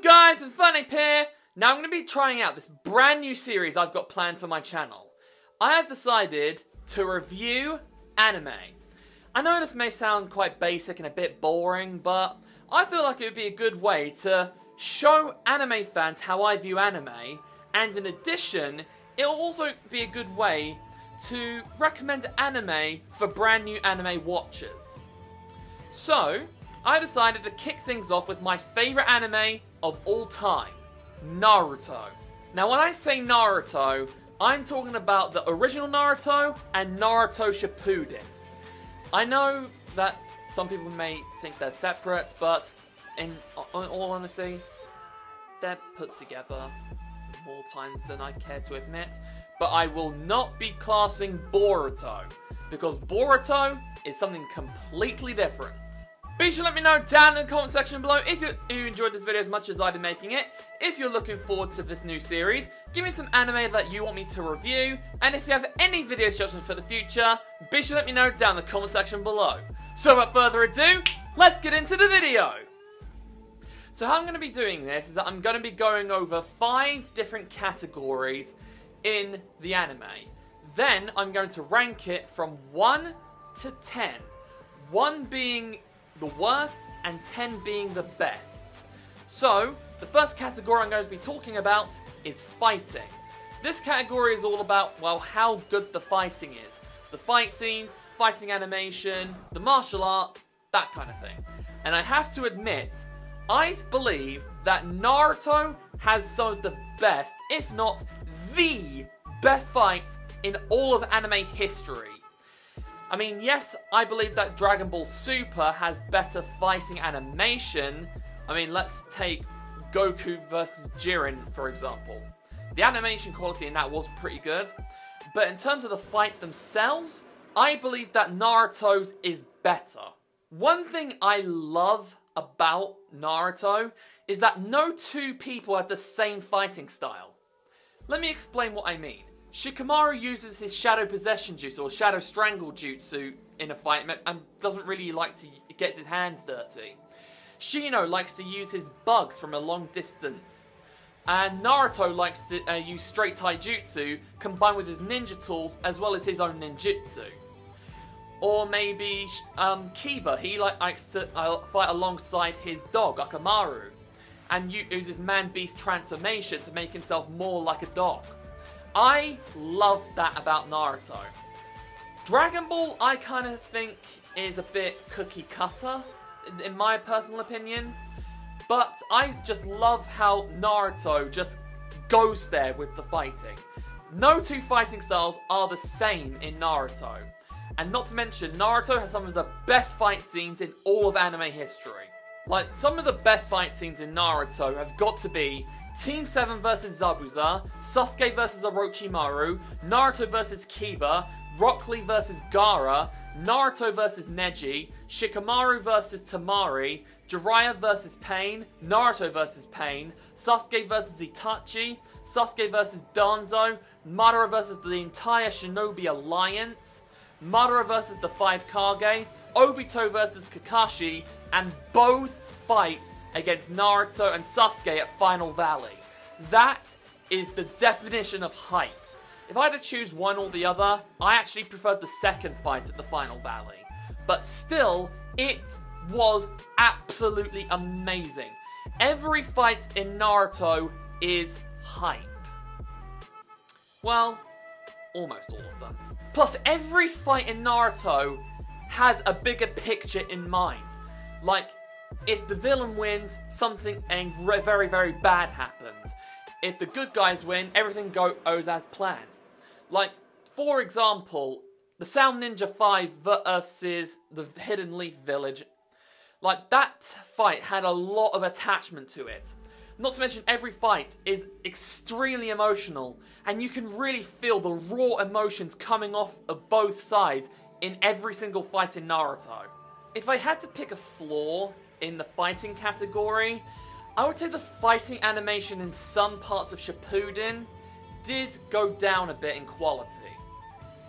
guys, and Funny here. Now I'm going to be trying out this brand new series I've got planned for my channel. I have decided to review anime. I know this may sound quite basic and a bit boring, but I feel like it would be a good way to show anime fans how I view anime, and in addition, it will also be a good way to recommend anime for brand new anime watchers. So, I decided to kick things off with my favourite anime of all time, Naruto. Now when I say Naruto, I'm talking about the original Naruto and Naruto Shippuden. I know that some people may think they're separate, but in all honesty, they're put together more times than I care to admit. But I will not be classing Boruto, because Boruto is something completely different. Be sure to let me know down in the comment section below if you enjoyed this video as much as I did making it. If you're looking forward to this new series, give me some anime that you want me to review. And if you have any video suggestions for the future, be sure to let me know down in the comment section below. So without further ado, let's get into the video. So how I'm going to be doing this is that I'm going to be going over 5 different categories in the anime. Then I'm going to rank it from 1 to 10. 1 being the worst and 10 being the best. So, the first category I'm going to be talking about is fighting. This category is all about, well, how good the fighting is. The fight scenes, fighting animation, the martial arts, that kind of thing. And I have to admit, I believe that Naruto has some of the best, if not the best fights in all of anime history. I mean, yes, I believe that Dragon Ball Super has better fighting animation. I mean, let's take Goku versus Jiren, for example. The animation quality in that was pretty good. But in terms of the fight themselves, I believe that Naruto's is better. One thing I love about Naruto is that no two people have the same fighting style. Let me explain what I mean. Shikamaru uses his Shadow Possession Jutsu or Shadow Strangle Jutsu in a fight and doesn't really like to get his hands dirty. Shino likes to use his bugs from a long distance. And Naruto likes to use Straight Taijutsu combined with his ninja tools as well as his own ninjutsu. Or maybe Kiba, he likes to fight alongside his dog Akamaru and uses Man-Beast transformation to make himself more like a dog. I love that about Naruto. Dragon Ball, I kind of think, is a bit cookie cutter, in my personal opinion. But I just love how Naruto just goes there with the fighting. No two fighting styles are the same in Naruto. And not to mention, Naruto has some of the best fight scenes in all of anime history. Like, some of the best fight scenes in Naruto have got to be Team 7 vs Zabuza, Sasuke vs Orochimaru, Naruto vs Kiba, Rock Lee vs Gaara, Naruto vs Neji, Shikamaru vs Tamari, Jiraiya vs Pain, Naruto vs Pain, Sasuke vs Itachi, Sasuke vs Danzo, Madara vs the entire Shinobi Alliance, Madara vs the 5 Kage, Obito vs Kakashi, and both fights against Naruto and Sasuke at Final Valley. That is the definition of hype. If I had to choose one or the other, I actually preferred the second fight at the Final Valley. But still, it was absolutely amazing. Every fight in Naruto is hype. Well, almost all of them. Plus, every fight in Naruto has a bigger picture in mind. Like, if the villain wins, something very, very bad happens. If the good guys win, everything goes as planned. Like, for example, the Sound Ninja 5 versus the Hidden Leaf Village. Like, that fight had a lot of attachment to it. Not to mention, every fight is extremely emotional, and you can really feel the raw emotions coming off of both sides in every single fight in Naruto. If I had to pick a flaw in the fighting category, I would say the fighting animation in some parts of Shippuden did go down a bit in quality.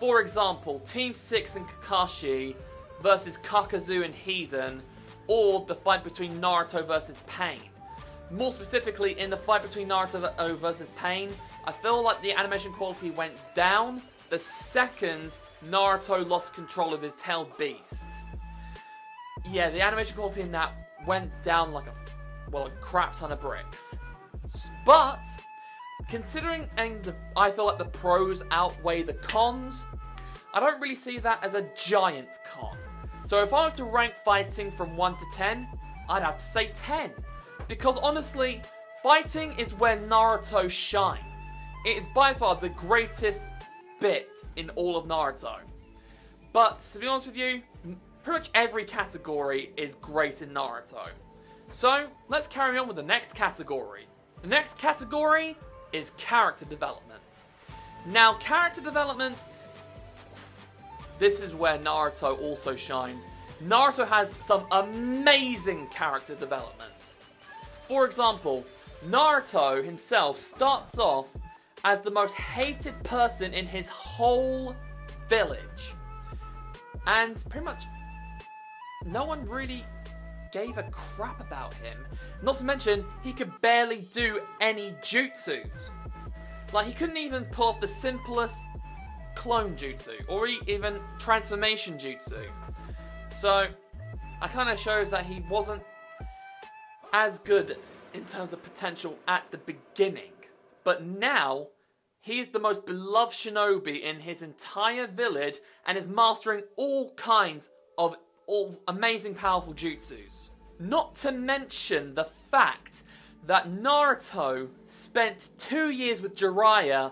For example, Team 6 and Kakashi versus Kakazu and Hiden, or the fight between Naruto versus Pain. More specifically, in the fight between Naruto versus Pain, I feel like the animation quality went down the second Naruto lost control of his tailed beast. Yeah, the animation quality in that went down like a crap ton of bricks. But, considering I feel like the pros outweigh the cons, I don't really see that as a giant con. So if I were to rank fighting from 1 to 10, I'd have to say 10. Because honestly, fighting is where Naruto shines. It is by far the greatest bit in all of Naruto. But, to be honest with you, pretty much every category is great in Naruto. So, let's carry on with the next category. The next category is character development. Now, character development, this is where Naruto also shines. Naruto has some amazing character development. For example, Naruto himself starts off as the most hated person in his whole village. And pretty much no one really gave a crap about him. Not to mention, he could barely do any jutsus. Like, he couldn't even pull off the simplest clone jutsu, or even transformation jutsu. So, that kind of shows that he wasn't as good in terms of potential at the beginning. But now, he is the most beloved shinobi in his entire village and is mastering all kinds of amazing powerful jutsus. Not to mention the fact that Naruto spent 2 years with Jiraiya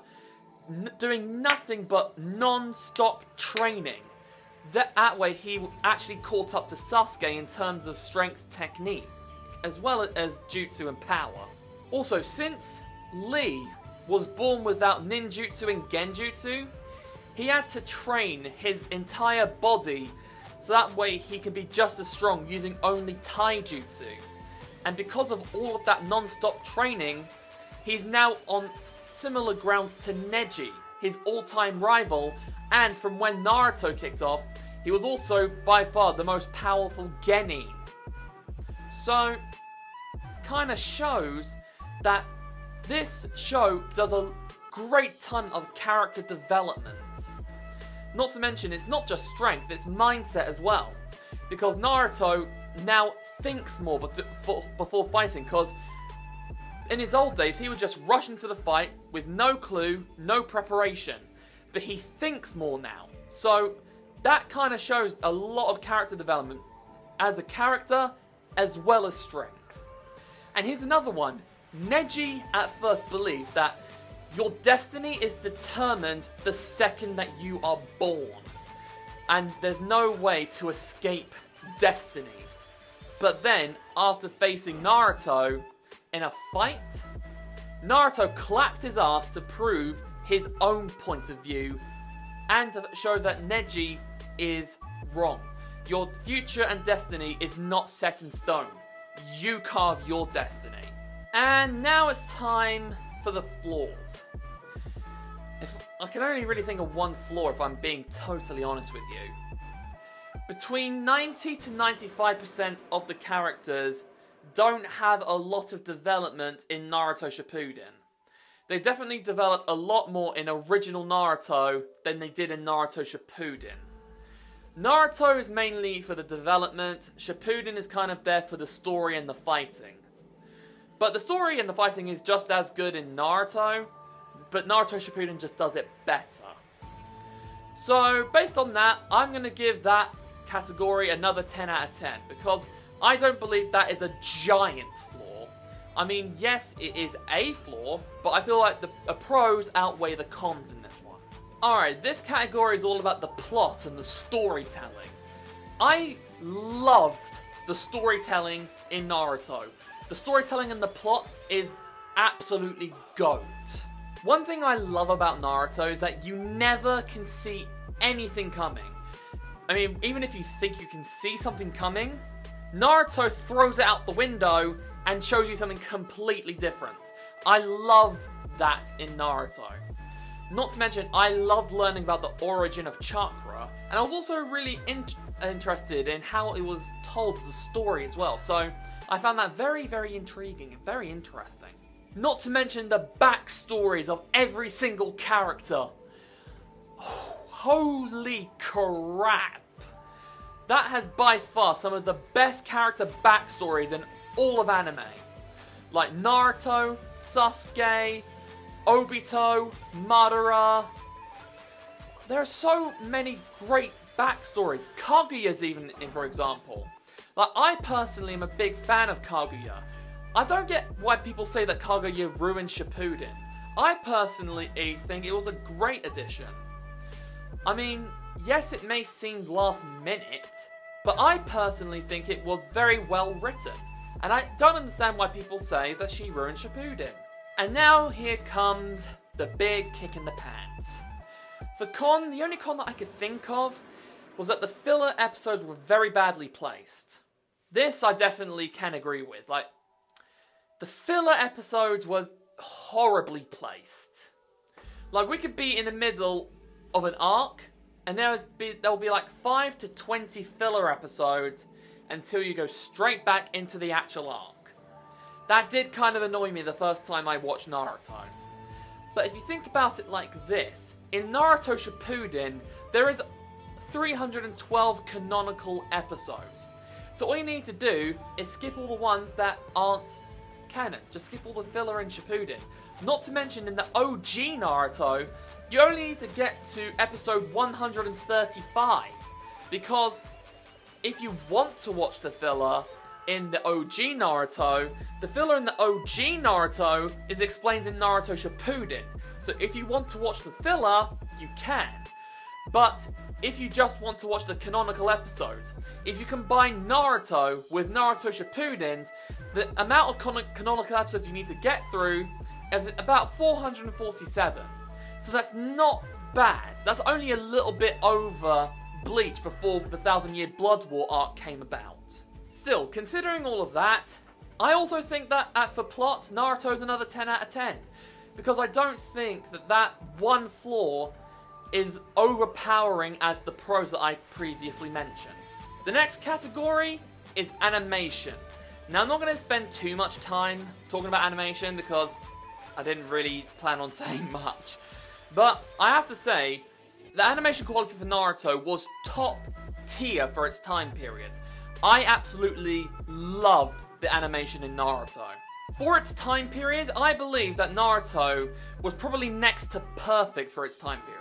doing nothing but non-stop training. That way he actually caught up to Sasuke in terms of strength technique, as well as jutsu and power. Also, since Lee was born without ninjutsu and genjutsu, he had to train his entire body so that way he could be just as strong using only taijutsu. And because of all of that non-stop training, he's now on similar grounds to Neji, his all-time rival, and from when Naruto kicked off, he was also by far the most powerful genin. So, kind of shows that this show does a great ton of character development. Not to mention, it's not just strength, it's mindset as well. Because Naruto now thinks more before fighting, because in his old days, he would just rush into the fight with no clue, no preparation. But he thinks more now. So, that kind of shows a lot of character development as a character, as well as strength. And here's another one. Neji at first believed that your destiny is determined the second that you are born. And there's no way to escape destiny. But then, after facing Naruto in a fight, Naruto clapped his ass to prove his own point of view and to show that Neji is wrong. Your future and destiny is not set in stone. You carve your destiny. And now it's time for the flaws. I can only really think of one flaw if I'm being totally honest with you. Between 90 to 95% of the characters don't have a lot of development in Naruto Shippuden. They definitely developed a lot more in original Naruto than they did in Naruto Shippuden. Naruto is mainly for the development, Shippuden is kind of there for the story and the fighting. But the story and the fighting is just as good in Naruto, but Naruto Shippuden just does it better. So, based on that, I'm going to give that category another 10 out of 10, because I don't believe that is a giant flaw. I mean, yes, it is a flaw, but I feel like the pros outweigh the cons in this one. Alright, this category is all about the plot and the storytelling. I loved the storytelling in Naruto. The storytelling and the plot is absolutely GOAT. One thing I love about Naruto is that you never can see anything coming. I mean, even if you think you can see something coming, Naruto throws it out the window and shows you something completely different. I love that in Naruto. Not to mention, I loved learning about the origin of chakra, and I was also really interested in how it was told as a story as well. So, I found that very, very intriguing and very interesting. Not to mention the backstories of every single character. Oh, holy crap. That has by far some of the best character backstories in all of anime. Like Naruto, Sasuke, Obito, Madara. There are so many great backstories. Kaguya's even in, for example. Like, I personally am a big fan of Kaguya. I don't get why people say that Kaguya ruined Shippuden. I personally think it was a great addition. I mean, yes, it may seem last minute, but I personally think it was very well written. And I don't understand why people say that she ruined Shippuden. And now here comes the big kick in the pants. The only con that I could think of was that the filler episodes were very badly placed. This I definitely can agree with. Like, the filler episodes were horribly placed. Like, we could be in the middle of an arc, and there'll be like 5 to 20 filler episodes until you go straight back into the actual arc. That did kind of annoy me the first time I watched Naruto. But if you think about it like this, in Naruto Shippuden, there is 312 canonical episodes. So all you need to do is skip all the ones that aren't canon. Just skip all the filler in Shippuden. Not to mention in the OG Naruto, you only need to get to episode 135. Because if you want to watch the filler in the OG Naruto, the filler in the OG Naruto is explained in Naruto Shippuden. So if you want to watch the filler, you can. But if you just want to watch the canonical episodes, if you combine Naruto with Naruto Shippuden's, the amount of canonical episodes you need to get through is about 447. So that's not bad. That's only a little bit over Bleach before the 1,000-Year Blood War arc came about. Still, considering all of that, I also think that for plots, Naruto's another 10 out of 10. Because I don't think that one flaw is overpowering as the pros that I previously mentioned. The next category is animation. Now, I'm not going to spend too much time talking about animation because I didn't really plan on saying much. But I have to say, the animation quality for Naruto was top tier for its time period. I absolutely loved the animation in Naruto. For its time period, I believe that Naruto was probably next to perfect for its time period.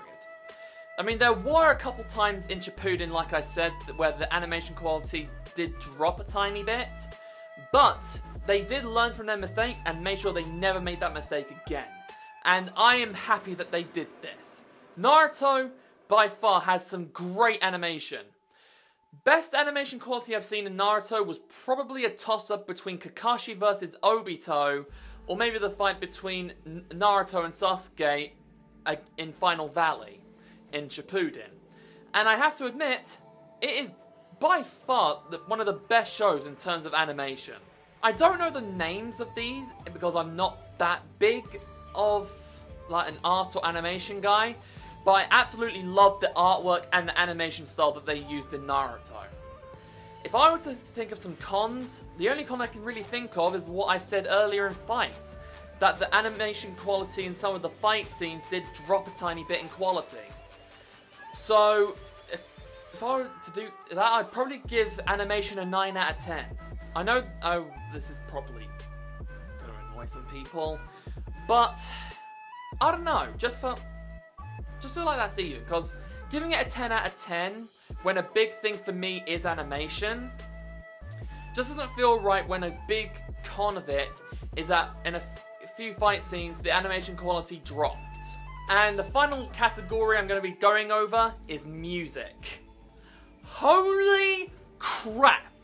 I mean, there were a couple times in Shippuden, like I said, where the animation quality did drop a tiny bit, but they did learn from their mistake and made sure they never made that mistake again. And I am happy that they did this. Naruto, by far, has some great animation. Best animation quality I've seen in Naruto was probably a toss-up between Kakashi versus Obito, or maybe the fight between Naruto and Sasuke in Final Valley in Shippuden. And I have to admit, it is by far one of the best shows in terms of animation. I don't know the names of these because I'm not that big of like an art or animation guy, but I absolutely loved the artwork and the animation style that they used in Naruto. If I were to think of some cons, the only con I can really think of is what I said earlier in fights, that the animation quality in some of the fight scenes did drop a tiny bit in quality. So, if I were to do that, I'd probably give animation a 9 out of 10. I know this is probably going to annoy some people, but I don't know, just feel like that's even, because giving it a 10 out of 10 when a big thing for me is animation just doesn't feel right when a big con of it is that in a few fight scenes the animation quality dropped. And the final category I'm going to be going over is music. Holy crap!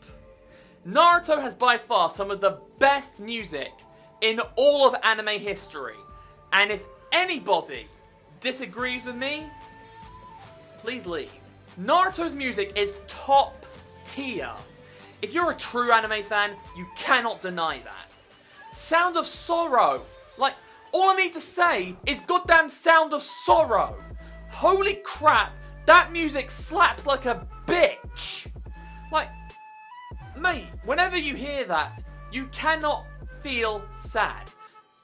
Naruto has by far some of the best music in all of anime history. And if anybody disagrees with me, please leave. Naruto's music is top tier. If you're a true anime fan, you cannot deny that. Sound of Sorrow. Like, all I need to say is goddamn Sound of Sorrow. Holy crap, that music slaps like a bitch. Like, mate, whenever you hear that, you cannot feel sad.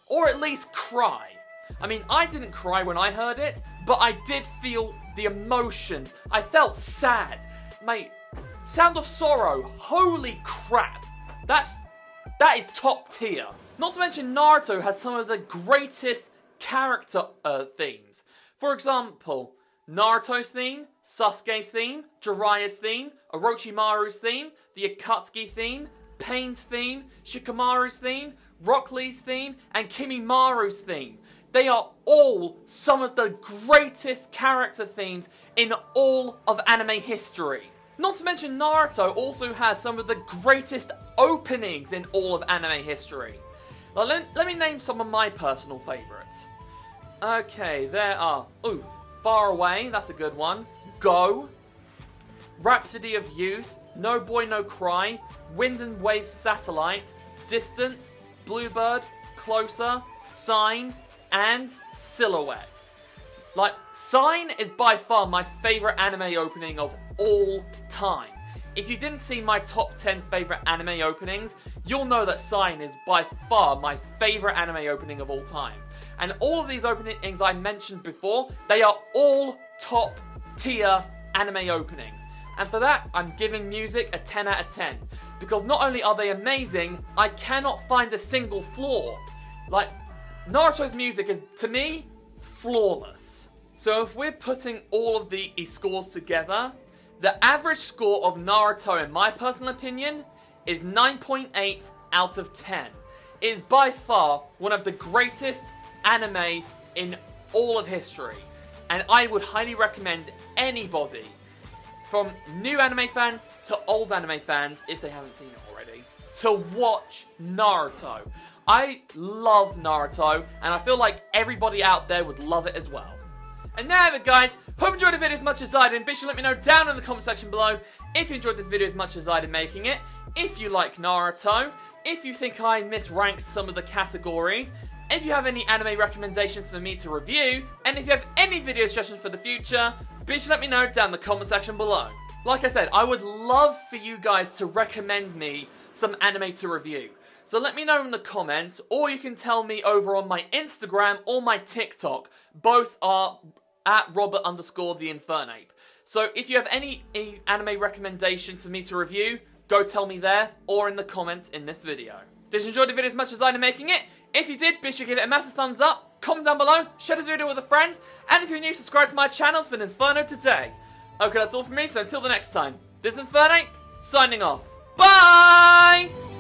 Or at least cry. I mean, I didn't cry when I heard it, but I did feel the emotions. I felt sad. Mate, Sound of Sorrow, holy crap. That is top tier. Not to mention Naruto has some of the greatest character themes. For example, Naruto's theme, Sasuke's theme, Jiraiya's theme, Orochimaru's theme, the Akatsuki theme, Pain's theme, Shikamaru's theme, Rock Lee's theme, and Kimimara's theme. They are all some of the greatest character themes in all of anime history. Not to mention Naruto also has some of the greatest openings in all of anime history. Now, let me name some of my personal favourites. Okay, there are... Ooh, Far Away, that's a good one. Go. Rhapsody of Youth. No Boy No Cry. Wind and Wave Satellite. Distance. Bluebird. Closer. Sign. And Silhouette. Like, Sign is by far my favourite anime opening of all time. If you didn't see my top 10 favourite anime openings, you'll know that Sign is by far my favourite anime opening of all time. And all of these openings I mentioned before, they are all top tier anime openings. And for that, I'm giving music a 10 out of 10. Because not only are they amazing, I cannot find a single flaw. Like, Naruto's music is, to me, flawless. So if we're putting all of the scores together, the average score of Naruto, in my personal opinion, is 9.8 out of 10. It is by far one of the greatest anime in all of history. And I would highly recommend anybody, from new anime fans to old anime fans, if they haven't seen it already, to watch Naruto. I love Naruto, and I feel like everybody out there would love it as well. And there you have it, guys. Hope you enjoyed the video as much as I did. Be sure to let me know down in the comment section below if you enjoyed this video as much as I did making it. If you like Naruto, if you think I misranked some of the categories, if you have any anime recommendations for me to review, and if you have any video suggestions for the future, be sure to let me know down in the comment section below. Like I said, I would love for you guys to recommend me some anime to review. So let me know in the comments, or you can tell me over on my Instagram or my TikTok. Both are at Robert_the_Infernape. So if you have any anime recommendations for me to review, go tell me there or in the comments in this video. Did you enjoy the video as much as I did making it? If you did, be sure to give it a massive thumbs up, comment down below, share this video with a friend, and if you're new, subscribe to my channel. It's been Inferno today. Okay, that's all from me, so until the next time, this is Infernape, signing off. Bye!